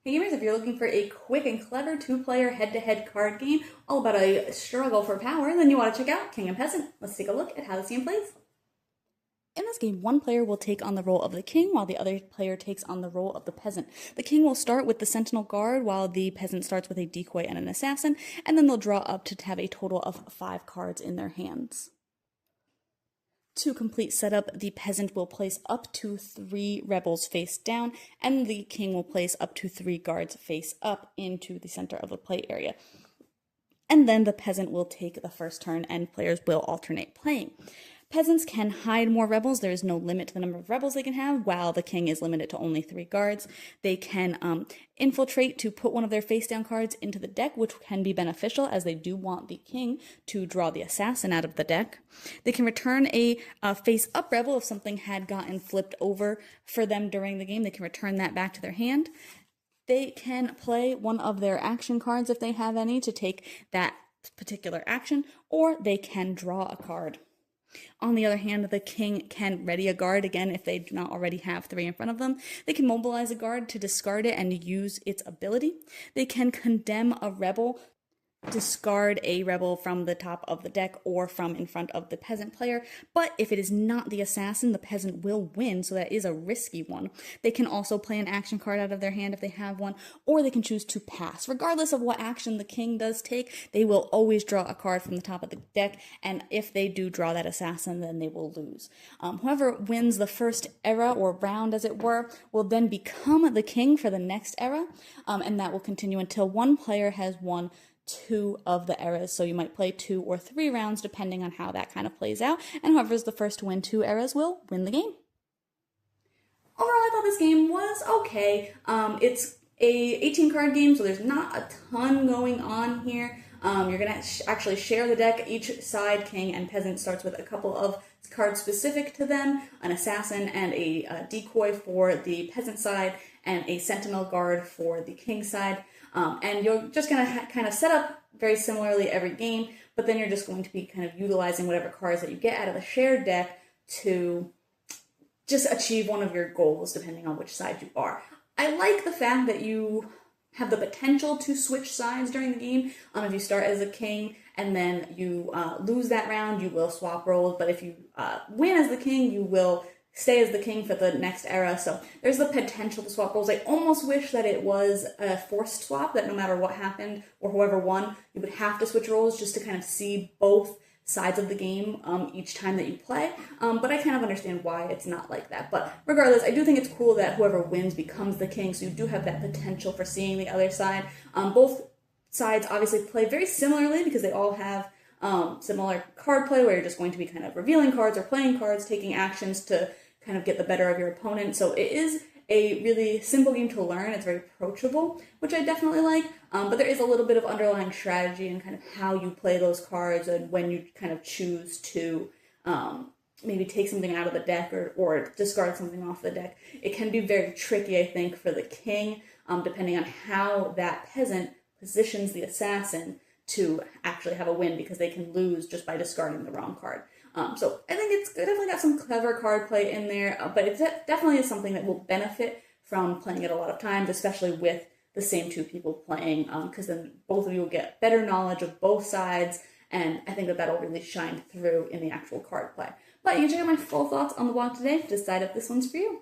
Hey gamers, if you're looking for a quick and clever two-player head-to-head card game all about a struggle for power, then you want to check out King and Peasant. Let's take a look at how this game plays. In this game, one player will take on the role of the king while the other player takes on the role of the peasant. The king will start with the sentinel guard while the peasant starts with a decoy and an assassin, and then they'll draw up to have a total of 5 cards in their hands. To complete setup, the peasant will place up to 3 rebels face down, and the king will place up to 3 guards face up into the center of the play area. And then the peasant will take the first turn, and players will alternate playing. Peasants can hide more rebels. There is no limit to the number of rebels they can have, while the king is limited to only 3 guards. They can infiltrate to put one of their face-down cards into the deck, which can be beneficial as they do want the king to draw the assassin out of the deck. They can return a face-up rebel if something had gotten flipped over for them during the game. They can return that back to their hand. They can play one of their action cards if they have any to take that particular action, or they can draw a card. On the other hand, the king can ready a guard, again, if they do not already have 3 in front of them. They can mobilize a guard to discard it and use its ability. They can condemn a rebel, discard a rebel from the top of the deck or from in front of the peasant player, but if it is not the assassin, the peasant will win, so that is a risky one. They can also play an action card out of their hand if they have one, or they can choose to pass. Regardless of what action the king does take, they will always draw a card from the top of the deck, and if they do draw that assassin, then they will lose. Whoever wins the first era, or round as it were, will then become the king for the next era, and that will continue until one player has won 2 of the eras, so you might play 2 or 3 rounds depending on how that kind of plays out, and whoever is the first to win 2 eras will win the game. Overall, I thought this game was okay. It's a 18 card game, so there's not a ton going on here. You're gonna actually share the deck. Each side, king and peasant, starts with a couple of cards specific to them, an assassin and a decoy for the peasant side, and a sentinel guard for the king side. And you're just going to kind of set up very similarly every game, but then you're just going to be kind of utilizing whatever cards that you get out of the shared deck to just achieve one of your goals, depending on which side you are. I like the fact that you have the potential to switch sides during the game. If you start as a king and then you lose that round, you will swap roles, but if you win as the king, you will stay as the king for the next era. So there's the potential to swap roles. I almost wish that it was a forced swap, that no matter what happened or whoever won, you would have to switch roles just to kind of see both sides of the game each time that you play. But I kind of understand why it's not like that. But regardless, I do think it's cool that whoever wins becomes the king, so you do have that potential for seeing the other side. Both sides obviously play very similarly because they all have similar card play where you're just going to be kind of revealing cards or playing cards, taking actions to kind of get the better of your opponent. So it is a really simple game to learn. It's very approachable, which I definitely like, but there is a little bit of underlying strategy and kind of how you play those cards and when you kind of choose to maybe take something out of the deck or discard something off the deck. It can be very tricky, I think, for the king, depending on how that peasant positions the assassin to actually have a win, because they can lose just by discarding the wrong card. So I think it's definitely got some clever card play in there, but it definitely is something that will benefit from playing it a lot of times, especially with the same 2 people playing, because then both of you will get better knowledge of both sides, and I think that that'll really shine through in the actual card play. But you can check out my full thoughts on the blog today to decide if this one's for you.